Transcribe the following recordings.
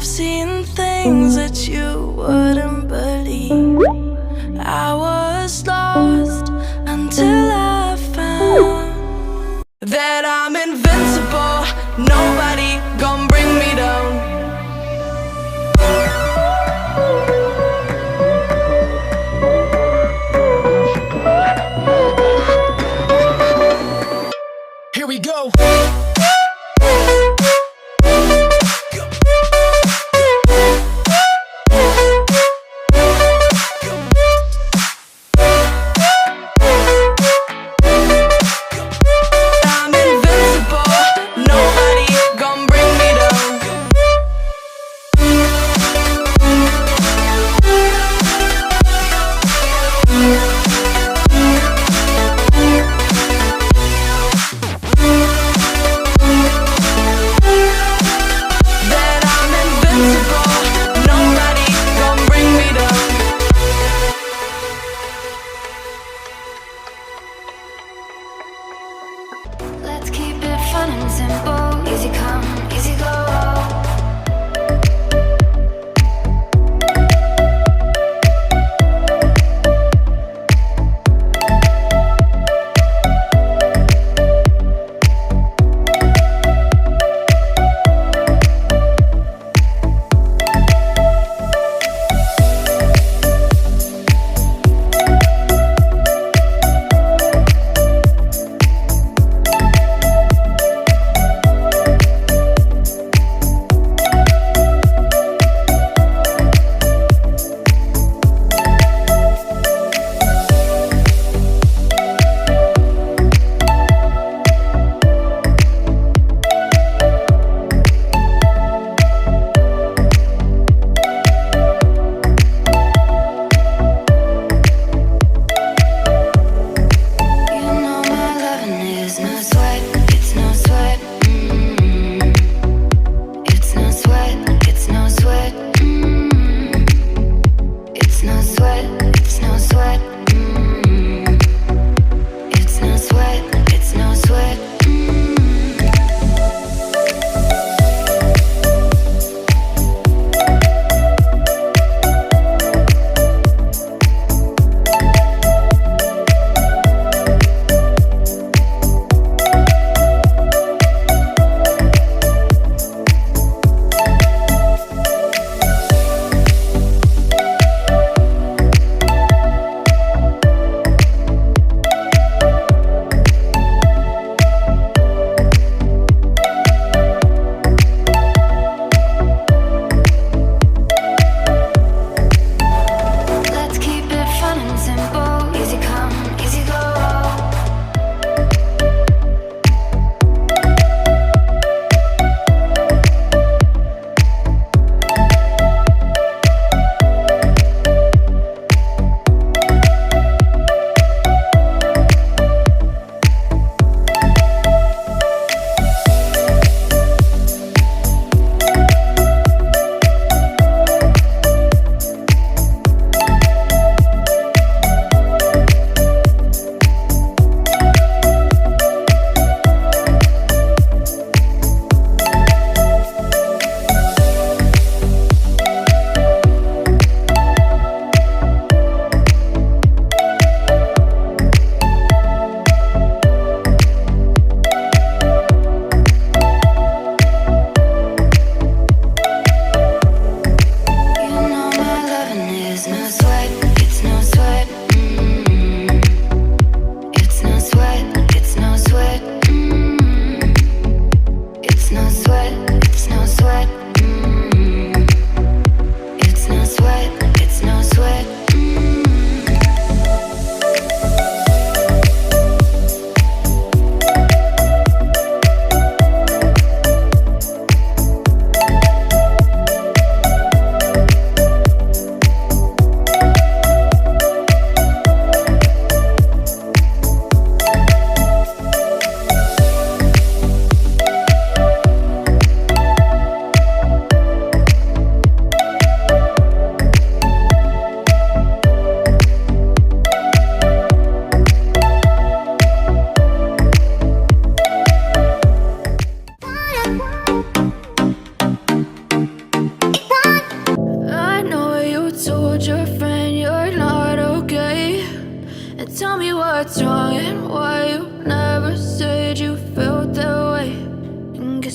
I've seen things that you wouldn't believe. I was lost until I found that I'm invincible. Nobody gon' bring me down. Here we go.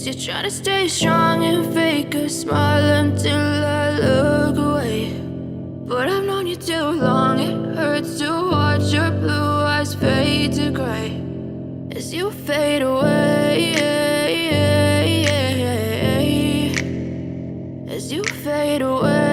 you're trying to stay strong and fake a smile until I look away. But I've known you too long, it hurts to watch your blue eyes fade to gray as you fade away, as you fade away.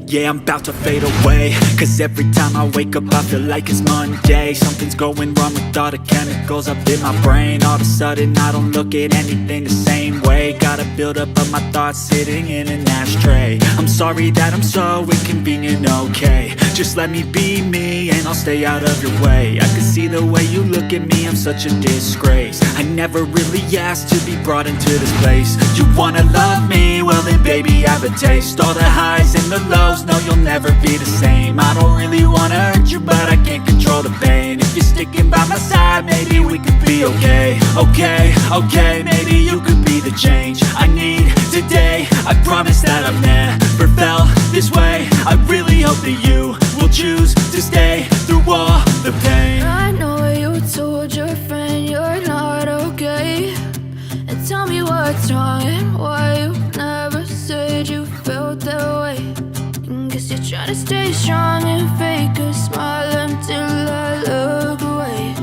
Yeah, I'm about to fade away, cause every time I wake up I feel like it's Monday. Something's going wrong with all the chemicals up in my brain. All of a sudden I don't look at anything the same way. Got a buildup of my thoughts sitting in an ashtray. I'm sorry that I'm so inconvenient, okay. Just let me be me and I'll stay out of your way. I can see the way you look at me, I'm such a disgrace. I never really asked to be brought into this place. You wanna love me? Well then baby, have a taste. All the highs and the lows, no, you'll never be the same. I don't really wanna hurt you, but I can't control the pain. If you're sticking by my side, maybe we could be okay. Okay, maybe you could be the change I need today. I promise that I've never felt this way. I really hope that you will choose to stay through all the pain. I know you told your friend you're not okay, and tell me what's wrong and why you never said you felt that way. Guess you're trying to stay strong and fake a smile until I look away.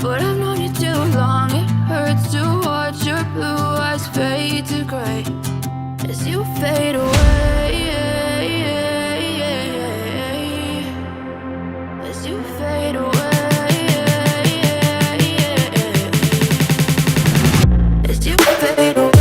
But I've known you too long, it hurts to watch your blue eyes fade to gray as you fade away, as you fade away, as you fade away.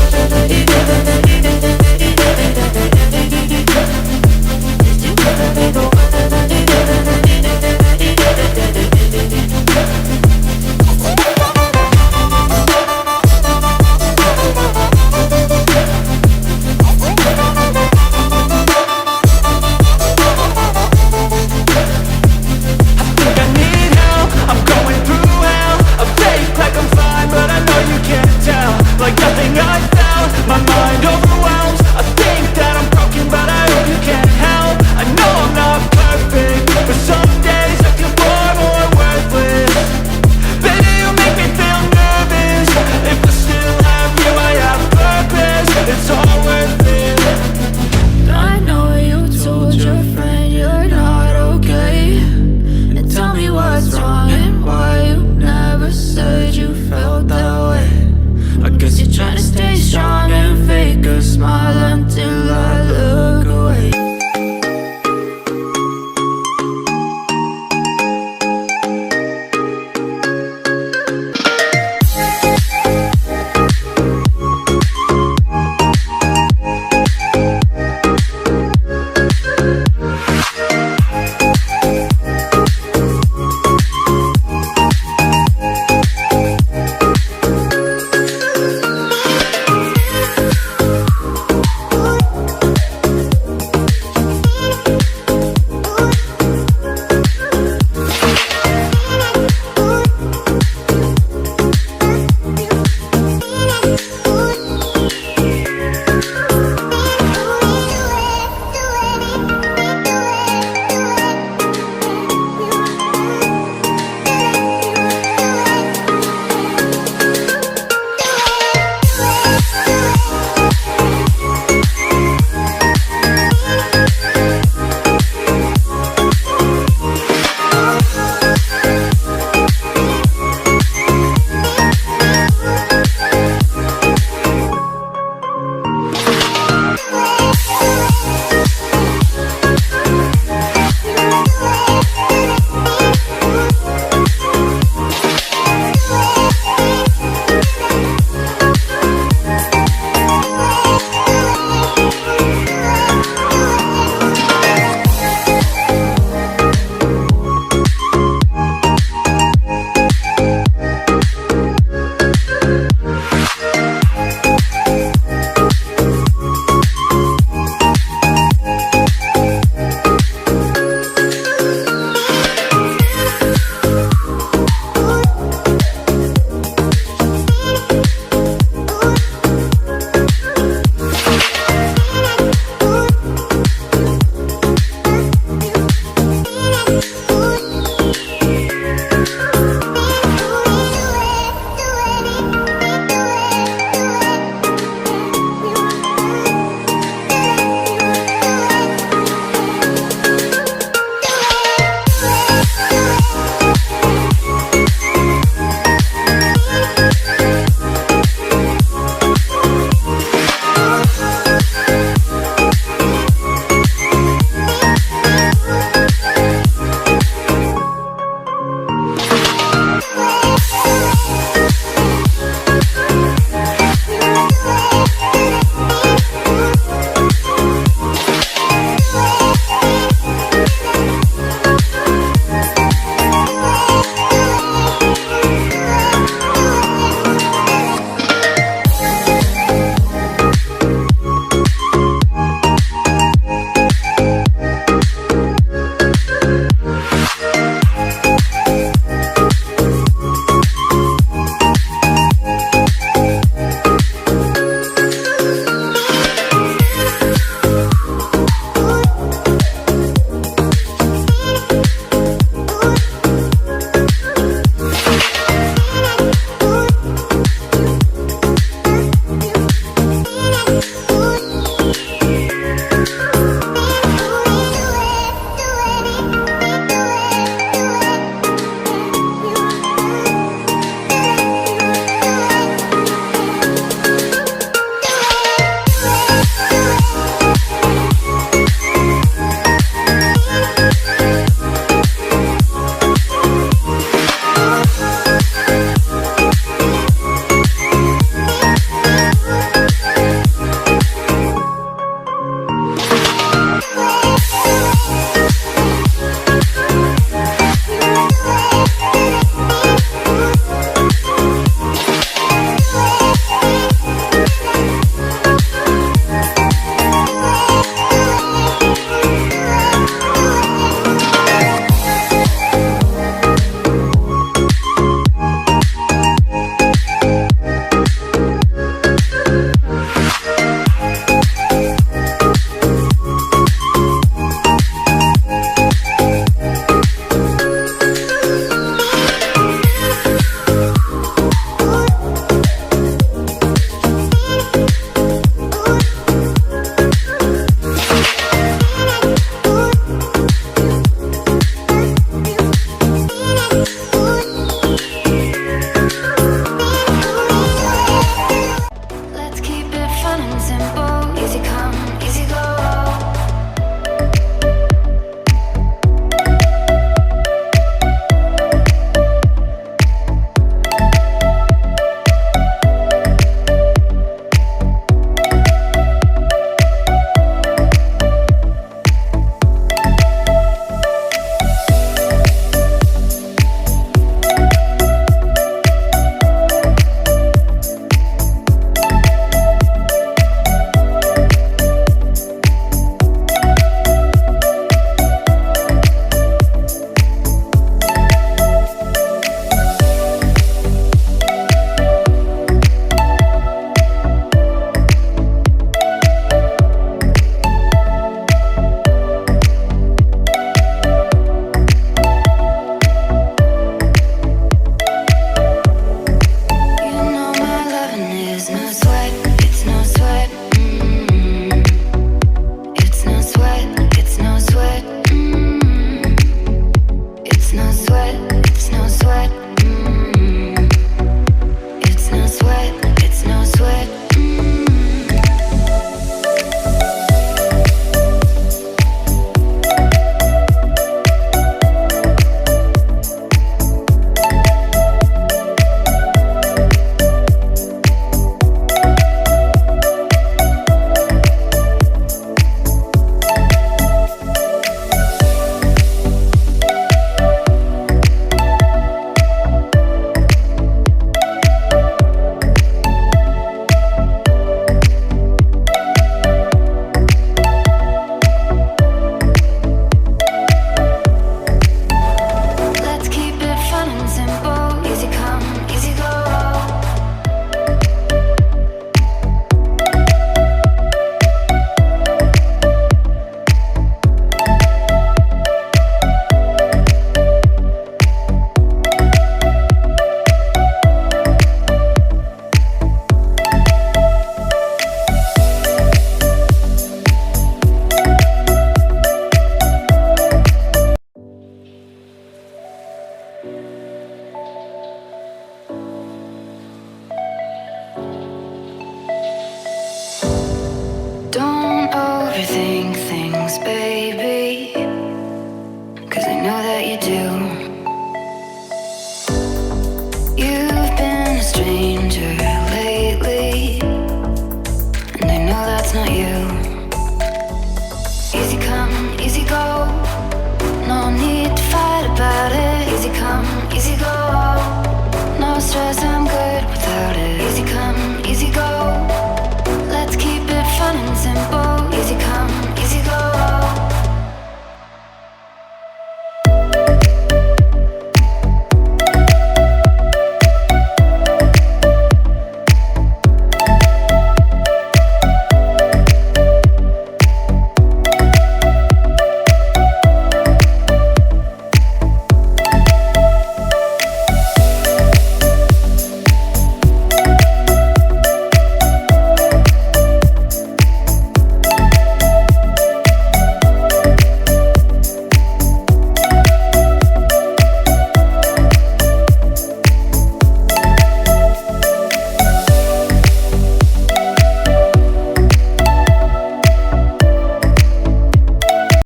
overthink things, baby.